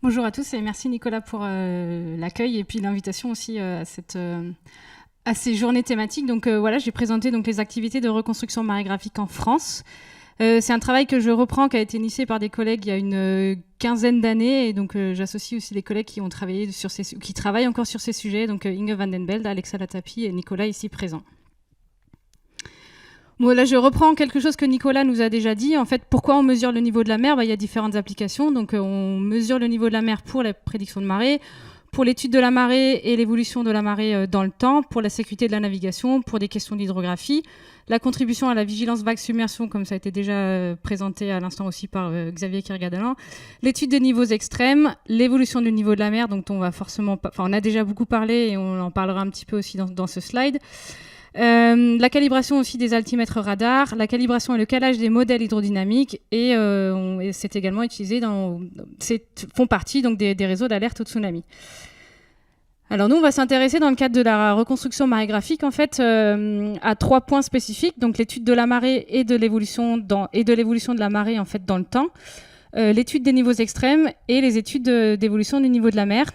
Bonjour à tous et merci Nicolas pour l'accueil et puis l'invitation aussi à ces journées thématiques. Donc voilà, j'ai présenté donc les activités de reconstruction marégraphique en France. C'est un travail que je reprends, qui a été initié par des collègues il y a une quinzaine d'années, et donc j'associe aussi les collègues qui ont travaillé qui travaillent encore sur ces sujets, donc Inge van den Belde, Alexa Latapi et Nicolas ici présents. Bon, là, je reprends quelque chose que Nicolas nous a déjà dit. En fait, pourquoi on mesure le niveau de la mer ? Il y a différentes applications. Donc, on mesure le niveau de la mer pour la prédiction de marée, pour l'étude de la marée et l'évolution de la marée dans le temps, pour la sécurité de la navigation, pour des questions d'hydrographie, la contribution à la vigilance vague-submersion, comme ça a été déjà présenté à l'instant aussi par Xavier Kirgadalan, l'étude des niveaux extrêmes, l'évolution du niveau de la mer, dont on a déjà beaucoup parlé et on en parlera un petit peu aussi dans ce slide. La calibration aussi des altimètres radars, la calibration et le calage des modèles hydrodynamiques, et c'est également utilisé font partie donc des réseaux d'alerte au tsunami. Alors nous, on va s'intéresser dans le cadre de la reconstruction marégraphique en fait à 3 points spécifiques, donc l'étude de la marée et de l'évolution de la marée en fait dans le temps, l'étude des niveaux extrêmes et les études d'évolution du niveau de la mer,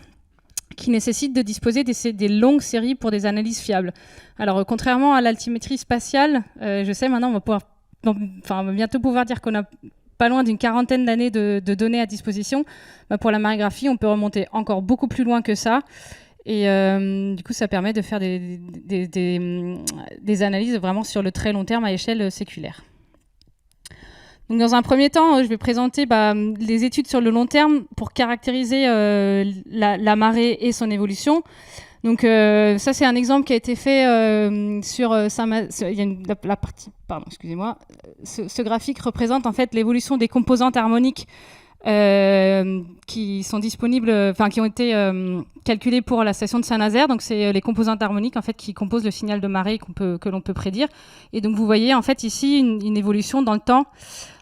qui nécessite de disposer des longues séries pour des analyses fiables. Alors, contrairement à l'altimétrie spatiale, je sais maintenant, on va bientôt pouvoir dire qu'on a pas loin d'une quarantaine d'années de données à disposition. Pour la marégraphie, on peut remonter encore beaucoup plus loin que ça. Et du coup, ça permet de faire des analyses vraiment sur le très long terme à échelle séculaire. Donc, dans un premier temps, je vais présenter les études sur le long terme pour caractériser la marée et son évolution. Donc ça, c'est un exemple qui a été fait sur la partie. Pardon, excusez-moi. Ce graphique représente en fait l'évolution des composantes harmoniques qui sont disponibles, qui ont été calculées pour la station de Saint-Nazaire. Donc c'est les composantes harmoniques en fait qui composent le signal de marée que l'on peut prédire. Et donc vous voyez en fait ici une évolution dans le temps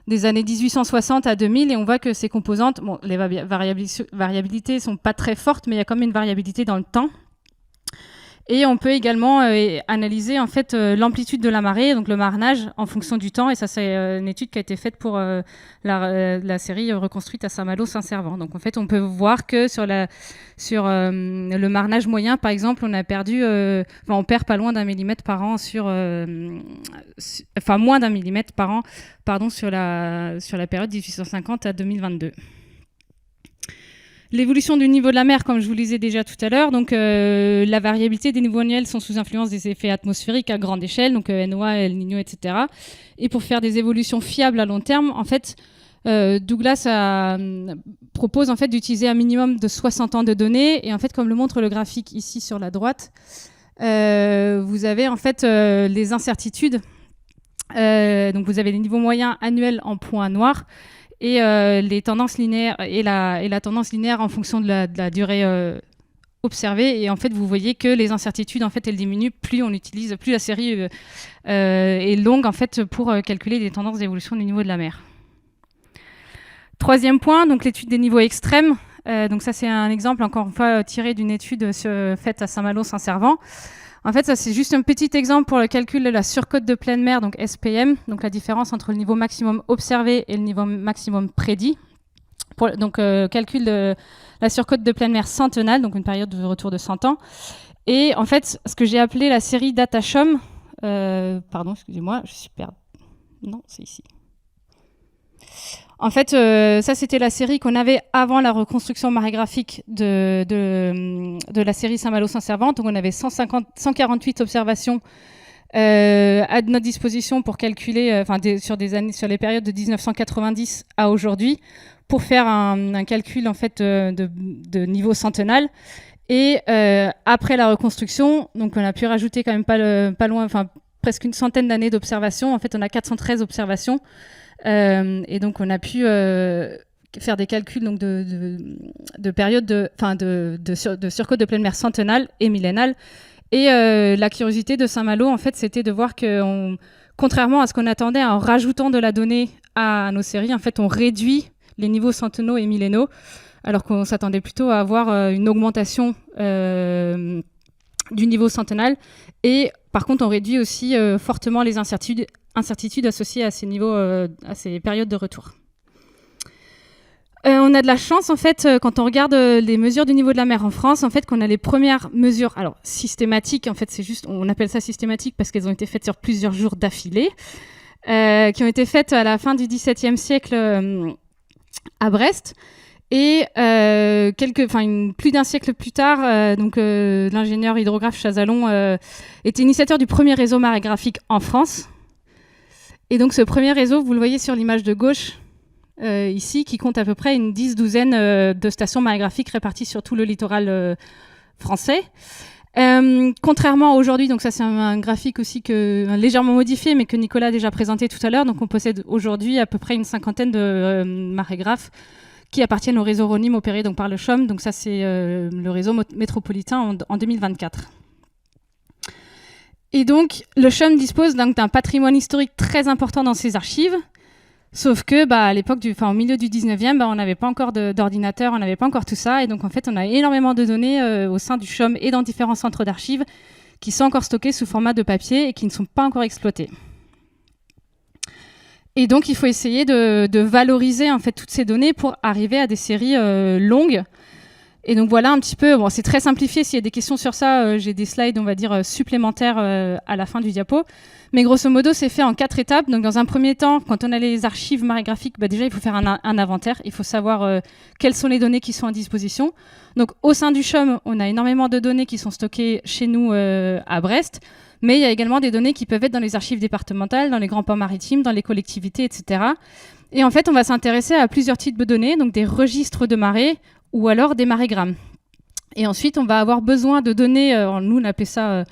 des années 1860 à 2000, et on voit que ces composantes, les variabilités sont pas très fortes, mais il y a quand même une variabilité dans le temps. Et on peut également analyser en fait l'amplitude de la marée, donc le marnage en fonction du temps. Et ça, c'est une étude qui a été faite pour la série reconstruite à Saint-Malo-Saint-Servant. Donc en fait, on peut voir que sur le marnage moyen, par exemple, on perd pas loin d'un millimètre par an moins d'un millimètre par an, pardon, sur la période 1850 à 2022. L'évolution du niveau de la mer, comme je vous le disais déjà tout à l'heure, donc la variabilité des niveaux annuels sont sous influence des effets atmosphériques à grande échelle, donc NOAA, El Niño, etc. Et pour faire des évolutions fiables à long terme, en fait, Douglas propose en fait d'utiliser un minimum de 60 ans de données. Et en fait, comme le montre le graphique ici sur la droite, vous avez en fait les incertitudes. Donc vous avez les niveaux moyens annuels en points noirs, et les tendances linéaires et la tendance linéaire en fonction de la durée observée. Et en fait, vous voyez que les incertitudes, en fait, elles diminuent plus la série est longue en fait pour calculer des tendances d'évolution du niveau de la mer. Troisième point, donc l'étude des niveaux extrêmes. Donc ça, c'est un exemple encore une fois tiré d'une étude faite à Saint-Malo-Saint-Servant. En fait, ça, c'est juste un petit exemple pour le calcul de la surcote de pleine mer, donc SPM, donc la différence entre le niveau maximum observé et le niveau maximum prédit. Calcul de la surcote de pleine mer centenale, donc une période de retour de 100 ans. Et en fait, ce que j'ai appelé la série DataShom, pardon, excusez-moi, je suis perdue. Non, c'est ici. En fait, ça, c'était la série qu'on avait avant la reconstruction marégraphique de la série Saint-Malo-Saint-Servant. Donc, on avait 148 observations à notre disposition pour calculer, sur les périodes de 1990 à aujourd'hui, pour faire un calcul en fait de niveau centenal. Et après la reconstruction, donc on a pu rajouter quand même pas loin, presque une centaine d'années d'observations. En fait, on a 413 observations. Et donc on a pu faire des calculs donc de périodes de surcote de pleine mer centenale et millénale. Et la curiosité de Saint-Malo, en fait, c'était de voir que, contrairement à ce qu'on attendait, en rajoutant de la donnée à nos séries, en fait, on réduit les niveaux centenaux et millénaux, alors qu'on s'attendait plutôt à avoir une augmentation du niveau centenal. Et par contre, on réduit aussi fortement les incertitudes associées à ces niveaux, à ces périodes de retour. On a de la chance, en fait, quand on regarde les mesures du niveau de la mer en France, en fait, qu'on a les premières mesures, alors systématiques, en fait, c'est juste, on appelle ça systématique parce qu'elles ont été faites sur plusieurs jours d'affilée, qui ont été faites à la fin du XVIIe siècle à Brest. Et plus d'un siècle plus tard, l'ingénieur hydrographe Chazalon était initiateur du premier réseau marégraphique en France. Et donc ce premier réseau, vous le voyez sur l'image de gauche, ici, qui compte à peu près une douzaine de stations marégraphiques réparties sur tout le littoral français. Contrairement à aujourd'hui, donc ça c'est un graphique aussi légèrement modifié, mais que Nicolas a déjà présenté tout à l'heure. Donc on possède aujourd'hui à peu près une cinquantaine de marégraphes qui appartiennent au réseau Rhône opéré donc par le CHOM. Donc ça c'est le réseau métropolitain en 2024. Et donc le CHOM dispose donc d'un patrimoine historique très important dans ses archives. Sauf que à l'époque, au milieu du 19e, on n'avait pas encore d'ordinateur, on n'avait pas encore tout ça. Et donc en fait, on a énormément de données au sein du CHOM et dans différents centres d'archives qui sont encore stockées sous format de papier et qui ne sont pas encore exploitées. Et donc il faut essayer de valoriser en fait toutes ces données pour arriver à des séries longues. Et donc voilà un petit peu, c'est très simplifié, s'il y a des questions sur ça, j'ai des slides, on va dire, supplémentaires à la fin du diapo. Mais grosso modo, c'est fait en 4 étapes. Donc dans un premier temps, quand on a les archives marégraphiques, déjà il faut faire un inventaire, il faut savoir quelles sont les données qui sont à disposition. Donc au sein du CHOM, on a énormément de données qui sont stockées chez nous à Brest, mais il y a également des données qui peuvent être dans les archives départementales, dans les grands ports maritimes, dans les collectivités, etc. Et en fait, on va s'intéresser à plusieurs types de données, donc des registres de marée, ou alors des marégrammes. Et ensuite, on va avoir besoin de données, nous on appelle ça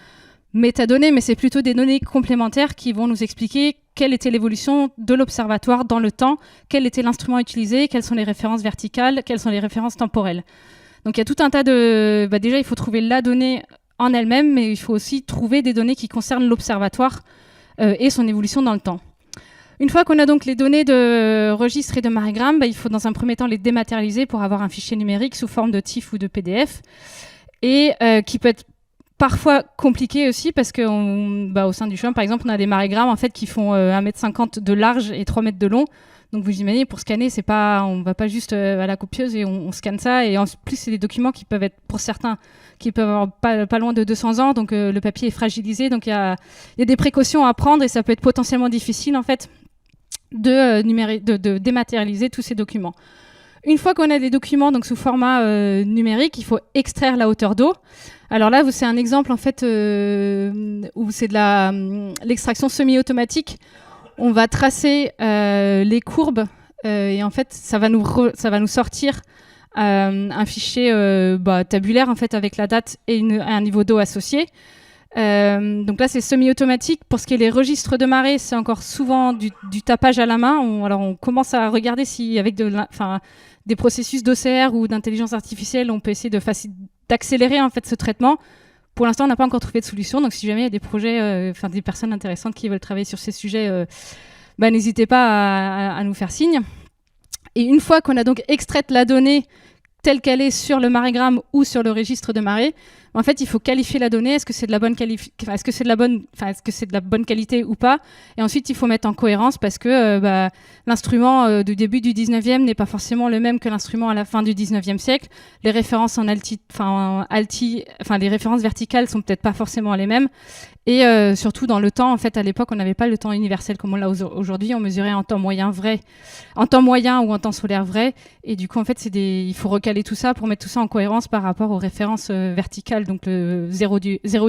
métadonnées, mais c'est plutôt des données complémentaires qui vont nous expliquer quelle était l'évolution de l'observatoire dans le temps, quel était l'instrument utilisé, quelles sont les références verticales, quelles sont les références temporelles. Donc il y a tout un tas de... déjà, il faut trouver la donnée en elle-même, mais il faut aussi trouver des données qui concernent l'observatoire et son évolution dans le temps. Une fois qu'on a donc les données de registre et de marégramme, il faut dans un premier temps les dématérialiser pour avoir un fichier numérique sous forme de TIFF ou de PDF, et qui peut être parfois compliqué aussi parce qu'au sein du CHOM, par exemple, on a des marégrammes en fait, qui font 1,50 m de large et 3 mètres de long. Donc vous imaginez, pour scanner, on ne va pas juste à la copieuse et on scanne ça. Et en plus, c'est des documents qui peuvent être, pour certains, qui peuvent avoir pas loin de 200 ans. Donc le papier est fragilisé. Donc il y a des précautions à prendre et ça peut être potentiellement difficile en fait de dématérialiser tous ces documents. Une fois qu'on a des documents donc sous format numérique, il faut extraire la hauteur d'eau. Alors là, c'est un exemple en fait où c'est de l'extraction semi-automatique. On va tracer les courbes et en fait, ça va nous sortir un fichier tabulaire en fait avec la date et un niveau d'eau associé. Donc là, c'est semi-automatique. Pour ce qui est les registres de marée, c'est encore souvent du tapage à la main. On commence à regarder si avec des processus d'OCR ou d'intelligence artificielle, on peut essayer d'accélérer en fait ce traitement. Pour l'instant, on n'a pas encore trouvé de solution. Donc, si jamais il y a des projets, des personnes intéressantes qui veulent travailler sur ces sujets, n'hésitez pas à nous faire signe. Et une fois qu'on a donc extrait la donnée telle qu'elle est sur le marégramme ou sur le registre de marée, en fait, il faut qualifier la donnée. Est-ce que c'est de la bonne qualité ou pas? Et ensuite, il faut mettre en cohérence parce que l'instrument du début du 19e n'est pas forcément le même que l'instrument à la fin du 19e siècle. Les références les références verticales sont peut-être pas forcément les mêmes. Et surtout dans le temps, en fait, à l'époque, on n'avait pas le temps universel comme on l'a aujourd'hui. On mesurait en temps moyen ou en temps solaire vrai. Et du coup, en fait, il faut recaler tout ça pour mettre tout ça en cohérence par rapport aux références verticales, donc le zéro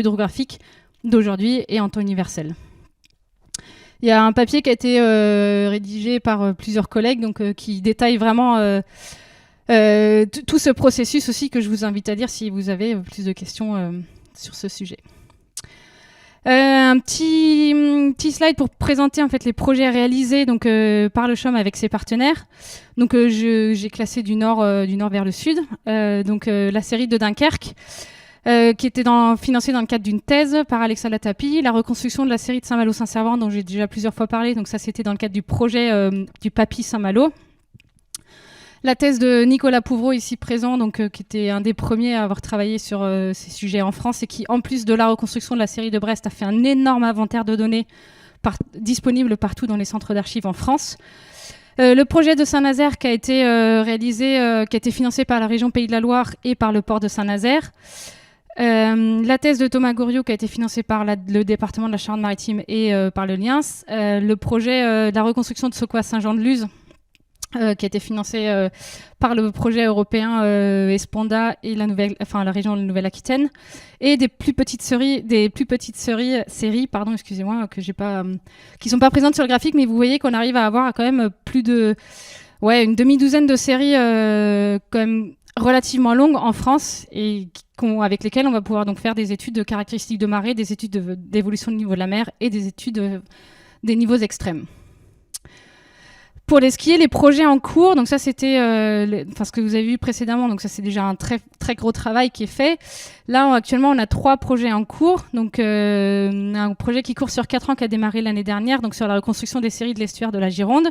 hydrographique d'aujourd'hui et en temps universel. Il y a un papier qui a été rédigé par plusieurs collègues, donc qui détaille vraiment tout ce processus aussi que je vous invite à lire si vous avez plus de questions sur ce sujet. Un petit slide pour présenter en fait les projets réalisés donc par le CHOM avec ses partenaires. Donc j'ai classé du nord vers le sud. La série de Dunkerque qui était financée dans le cadre d'une thèse par Alexa Latapi, la reconstruction de la série de Saint-Malo-Saint-Servant dont j'ai déjà plusieurs fois parlé. Donc ça c'était dans le cadre du projet du PAPI Saint-Malo. La thèse de Nicolas Pouvreau, ici présent, qui était un des premiers à avoir travaillé sur ces sujets en France et qui, en plus de la reconstruction de la série de Brest, a fait un énorme inventaire de données disponibles partout dans les centres d'archives en France. Le projet de Saint-Nazaire qui a été réalisé, qui a été financé par la région Pays de la Loire et par le port de Saint-Nazaire. La thèse de Thomas Goriot qui a été financée par le département de la Charente-Maritime et par le Liens. Le projet de la reconstruction de Soquois Saint-Jean-de-Luz qui a été financé par le projet européen Esponda et la région de la Nouvelle-Aquitaine, et des plus petites séries, excusez-moi, qui sont pas présentes sur le graphique, mais vous voyez qu'on arrive à avoir quand même une demi-douzaine de séries quand même relativement longues en France et avec lesquelles on va pouvoir donc faire des études de caractéristiques de marée, des études d'évolution du niveau de la mer et des études des niveaux extrêmes. Pour les skiers, les projets en cours, donc ça c'était ce que vous avez vu précédemment, donc ça c'est déjà un très, très gros travail qui est fait. Là actuellement on a 3 projets en cours, donc un projet qui court sur 4 ans qui a démarré l'année dernière, donc sur la reconstruction des séries de l'estuaire de la Gironde.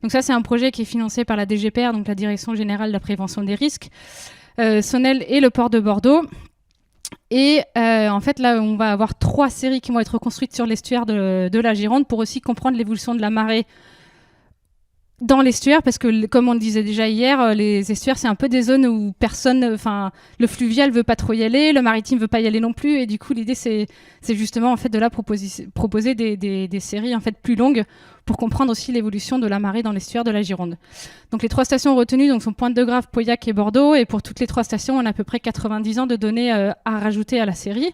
Donc ça c'est un projet qui est financé par la DGPR, donc la Direction Générale de la Prévention des Risques, Sonel et le port de Bordeaux. Et en fait là on va avoir 3 séries qui vont être reconstruites sur l'estuaire de la Gironde pour aussi comprendre l'évolution de la marée dans l'estuaire, parce que comme on le disait déjà hier, les estuaires c'est un peu des zones où le fluvial veut pas trop y aller, le maritime veut pas y aller non plus, et du coup l'idée c'est justement en fait de là proposer des séries en fait plus longues pour comprendre aussi l'évolution de la marée dans l'estuaire de la Gironde. Donc les 3 stations retenues donc sont Pointe-de-Grave, Pauillac et Bordeaux, et pour toutes les 3 stations on a à peu près 90 ans de données à rajouter à la série.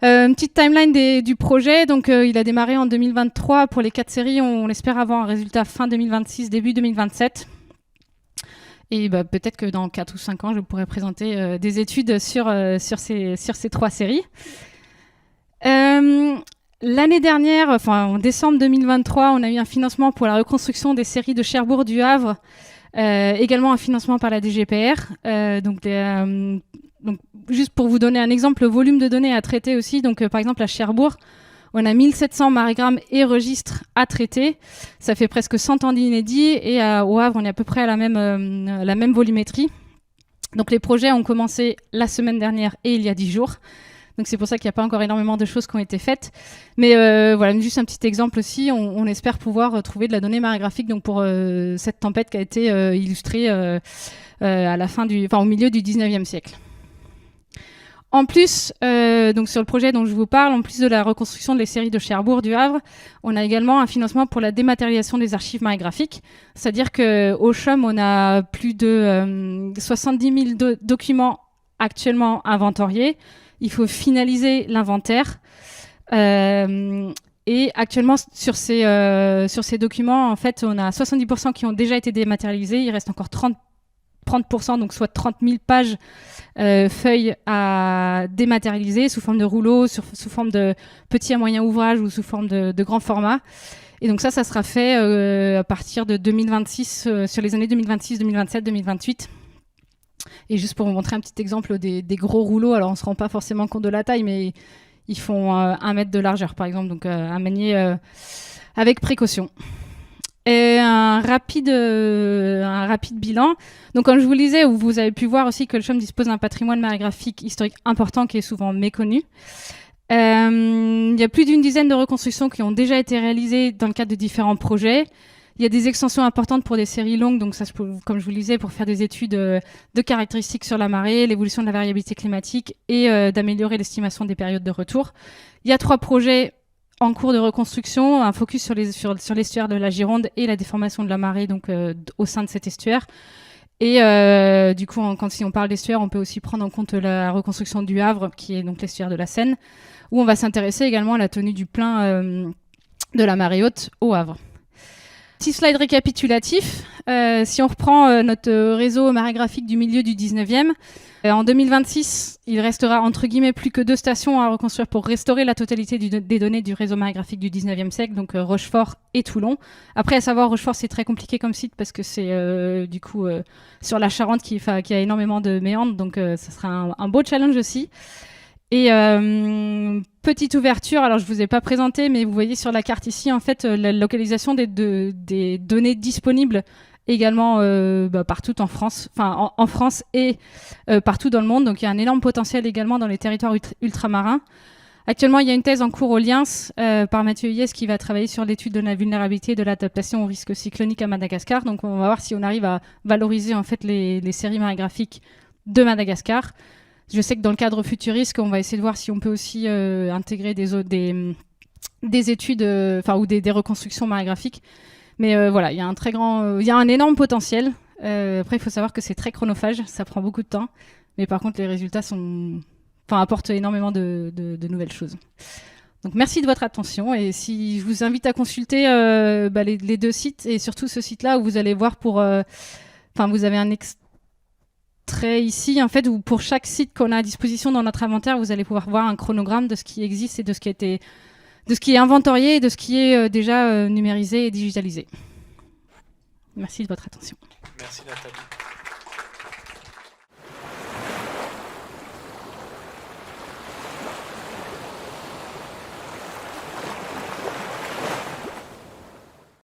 Une petite timeline du projet, donc il a démarré en 2023 pour les 4 séries, on espère avoir un résultat fin 2026, début 2027. Et peut-être que dans 4 ou 5 ans, je pourrai présenter des études sur ces 3 séries. L'année dernière, en décembre 2023, on a eu un financement pour la reconstruction des séries de Cherbourg du Havre, également un financement par la DGPR. Donc, juste pour vous donner un exemple, le volume de données à traiter aussi. Donc, par exemple, à Cherbourg, on a 1700 marégrammes et registres à traiter. Ça fait presque 100 ans d'inédit. Et au Havre, on est à peu près à la même volumétrie. Donc, les projets ont commencé la semaine dernière et il y a 10 jours. Donc, c'est pour ça qu'il n'y a pas encore énormément de choses qui ont été faites. Mais voilà, juste un petit exemple aussi. On espère pouvoir trouver de la donnée marégraphique donc pour cette tempête qui a été illustrée au milieu du 19e siècle. En plus, donc sur le projet dont je vous parle, en plus de la reconstruction des séries de Cherbourg du Havre, on a également un financement pour la dématérialisation des archives marégraphiques. C'est-à-dire qu'au CHUM, on a plus de 70 000 documents actuellement inventoriés. Il faut finaliser l'inventaire. Et actuellement, sur ces documents, en fait, on a 70% qui ont déjà été dématérialisés. Il reste encore 30%, donc soit 30 000 pages feuilles à dématérialiser sous forme de rouleaux, sous forme de petits à moyens ouvrages ou sous forme de grands formats. Et donc ça sera fait à partir de 2026, sur les années 2026, 2027, 2028. Et juste pour vous montrer un petit exemple des gros rouleaux, alors on ne se rend pas forcément compte de la taille, mais ils font 1 mètre de largeur par exemple, donc à manier avec précaution. Et un rapide bilan. Donc, comme je vous le disais, vous avez pu voir aussi que le CHUM dispose d'un patrimoine marégraphique historique important qui est souvent méconnu. Il y a plus d'une dizaine de reconstructions qui ont déjà été réalisées dans le cadre de différents projets. Il y a des extensions importantes pour des séries longues, donc ça, comme je vous le disais, pour faire des études de caractéristiques sur la marée, l'évolution de la variabilité climatique et d'améliorer l'estimation des périodes de retour. Il y a 3 projets en cours de reconstruction, un focus sur l'estuaire de la Gironde et la déformation de la marée donc au sein de cet estuaire. Et du coup, si on parle d'estuaire, on peut aussi prendre en compte la reconstruction du Havre, qui est donc l'estuaire de la Seine, où on va s'intéresser également à la tenue du plein de la marée haute au Havre. Petit slide récapitulatif. Si on reprend notre réseau marégraphique du milieu du 19e, en 2026, il restera entre guillemets plus que 2 stations à reconstruire pour restaurer la totalité des données du réseau marégraphique du 19e siècle, donc Rochefort et Toulon. Après, à savoir, Rochefort, c'est très compliqué comme site parce que c'est sur la Charente qui a énormément de méandres, donc ça sera un beau challenge aussi. Et petite ouverture, alors je ne vous ai pas présenté, mais vous voyez sur la carte ici, en fait, la localisation des données disponibles également partout en France, en France et partout dans le monde. Donc il y a un énorme potentiel également dans les territoires ultramarins. Actuellement, il y a une thèse en cours au LIANS par Mathieu Hyes qui va travailler sur l'étude de la vulnérabilité et de l'adaptation au risque cyclonique à Madagascar. Donc, on va voir si on arrive à valoriser en fait les séries marégraphiques de Madagascar. Je sais que dans le cadre Futurisque, on va essayer de voir si on peut aussi intégrer des études, ou des reconstructions marégraphiques. Mais voilà, il y a il y a un énorme potentiel. Après, il faut savoir que c'est très chronophage, ça prend beaucoup de temps. Mais par contre, les résultats apportent énormément de nouvelles choses. Donc merci de votre attention et si je vous invite à consulter les 2 sites et surtout ce site-là où vous allez voir vous avez un extrait ici en fait où pour chaque site qu'on a à disposition dans notre inventaire, vous allez pouvoir voir un chronogramme de ce qui existe et de ce qui est inventorié et de ce qui est déjà numérisé et digitalisé. Merci de votre attention. Merci Nathalie.